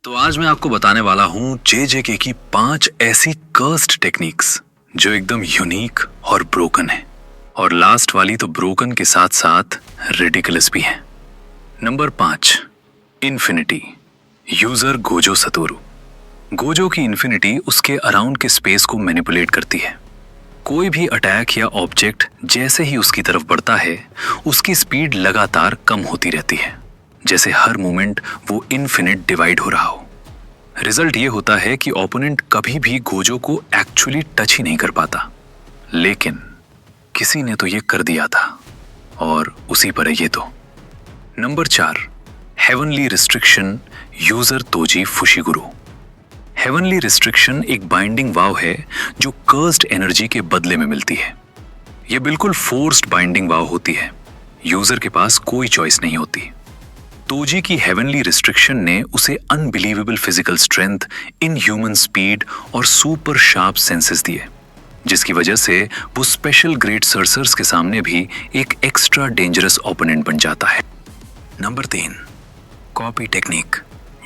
तो आज मैं आपको बताने वाला हूँ JJK की 5 ऐसी कर्स्ड टेक्निक्स जो एकदम यूनिक और ब्रोकन है, और लास्ट वाली तो ब्रोकन के साथ साथ रिडिकुलस भी है। Number 5, infinity. User Gojo Satoru. Gojo की इन्फिनिटी उसके अराउंड के स्पेस को मैनिपुलेट करती है। कोई भी अटैक या ऑब्जेक्ट जैसे ही उसकी तरफ बढ़ता है, उसकी स्पीड लगातार कम होती रहती है, जैसे हर मोमेंट वो इन्फिनिट डिवाइड हो रहा हो। रिजल्ट ये होता है कि ओपोनेंट कभी भी गोजो को एक्चुअली टच ही नहीं कर पाता, लेकिन किसी ने तो ये कर दिया था और उसी पर है ये तो। Number 4, heavenly restriction. User Toji Fushiguro. Heavenly restriction एक बाइंडिंग वाव है जो कर्स्ड एनर्जी के बदले में मिलती है। यह बिल्कुल फोर्स्ड बाइंडिंग वाव होती है, यूजर के पास कोई चॉइस नहीं होती। तोजी की हेवनली रिस्ट्रिक्शन ने उसे unbelievable physical strength, inhuman speed और सुपर शार्प सेंसेस दिए, जिसकी वजह से वो स्पेशल ग्रेड सर्सर्स के सामने भी एक एक्स्ट्रा डेंजरस ओपोनेंट बन जाता है। Number 3, copy technique.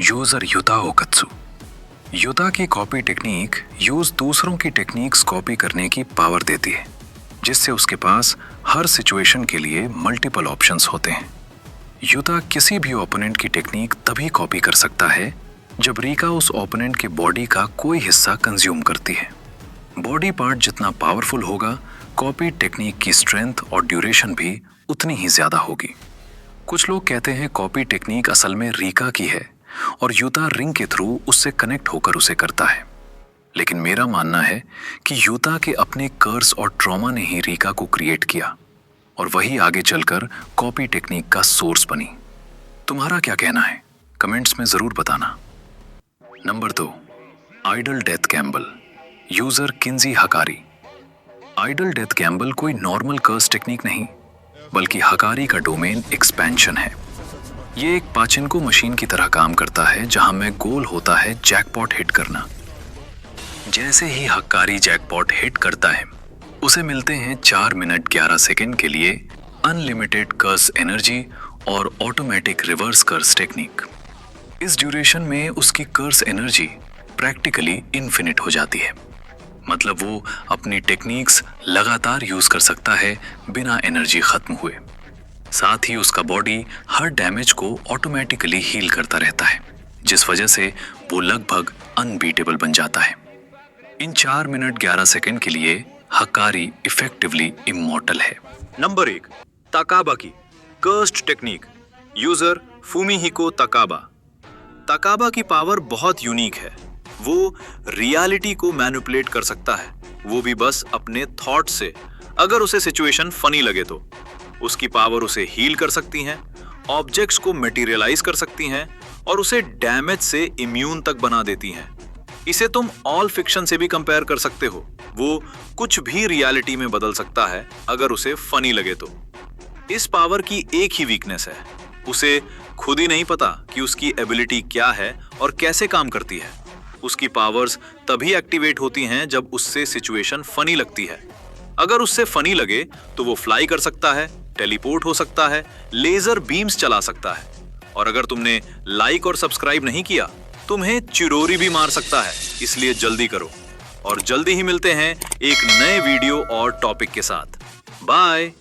यूजर युता ओकत्सु। युता की कॉपी टेक्निक यूज दूसरों की टेक्निक्स कॉपी करने की पावर देती है, जिससे उसके पास हर सिचुएशन के लिए मल्टीपल ऑप्शंस होते हैं। युता किसी भी ओपोनेंट की टेक्निक तभी कॉपी कर सकता है जब रीका उस ओपोनेंट के बॉडी का कोई हिस्सा कंज्यूम करती है। बॉडी पार्ट जितना पावरफुल होगा, कॉपी टेक्निक की स्ट्रेंथ और ड्यूरेशन भी उतनी ही ज्यादा होगी। कुछ लोग कहते हैं कॉपी टेक्निक असल में रीका की है और युता रिंग के थ्रू उससे कनेक्ट होकर उसे करता है, लेकिन मेरा मानना है कि युता के अपने कर्स और ट्रॉमा ने ही रीका को क्रिएट किया और वही आगे चलकर कॉपी टेक्निक का सोर्स बनी। तुम्हारा क्या कहना है? कमेंट्स में जरूर बताना। Number 2, idle death gamble. User Kinji Hakari. Idle death gamble कोई नॉर्मल कर्स टेक्निक नहीं, बल्कि हकारी का डोमेन एक्सपेंशन है। ये एक पाचिनको मशीन की तरह काम करता है, जहां में गोल होता है जैकपॉट हिट करना। जैसे ही हकारी जैकपॉट हिट करता है, उसे मिलते हैं 4 मिनट 11 सेकेंड के लिए अनलिमिटेड कर्स एनर्जी और ऑटोमेटिक रिवर्स कर्स टेक्निक। इस ड्यूरेशन में उसकी कर्स एनर्जी प्रैक्टिकली इन्फिनिट हो जाती है, मतलब वो अपनी टेक्निक्स लगातार यूज कर सकता है बिना एनर्जी खत्म हुए। साथ ही उसका बॉडी हर डैमेज को ऑटोमेटिकली हील करता रहता है, जिस वजह से वो लगभग अनबीटेबल बन जाता है। इन 4 मिनट 11 सेकेंड के लिए हकारी इफेक्टिवली इमॉर्टल है। नंबर 1, ताकाबा की कर्स्ड टेक्निक। यूजर फुमिहिको ताकाबा। ताकाबा की पावर बहुत यूनिक है। वो रियलिटी को मैनिपुलेट कर सकता है, वो भी बस अपने थॉट से। अगर उसे सिचुएशन फनी लगे तो उसकी पावर उसे हील कर सकती हैं, ऑब्जेक्ट्स को मटेरियलाइज कर सकती हैं और उसे डैमेज से इम्यून तक बना देती हैं। इसे तुम ऑल फिक्शन से भी कंपेयर कर सकते हो। वो कुछ भी रियलिटी में बदल सकता है अगर उसे फनी लगे तो। इस पावर की एक ही वीकनेस है, उसे खुद ही नहीं पता कि उसकी एबिलिटी क्या है और कैसे काम करती है। उसकी पावर्स तभी एक्टिवेट होती हैं जब उससे सिचुएशन फनी लगती है। अगर उससे फनी लगे तो वो फ्लाई कर सकता है, टेलीपोर्ट हो सकता है, लेजर बीम्स चला सकता है, और अगर तुमने लाइक और सब्सक्राइब नहीं किया, तुम्हें चिरोरी भी मार सकता है। इसलिए जल्दी करो, और जल्दी ही मिलते हैं एक नए वीडियो और टॉपिक के साथ। बाय।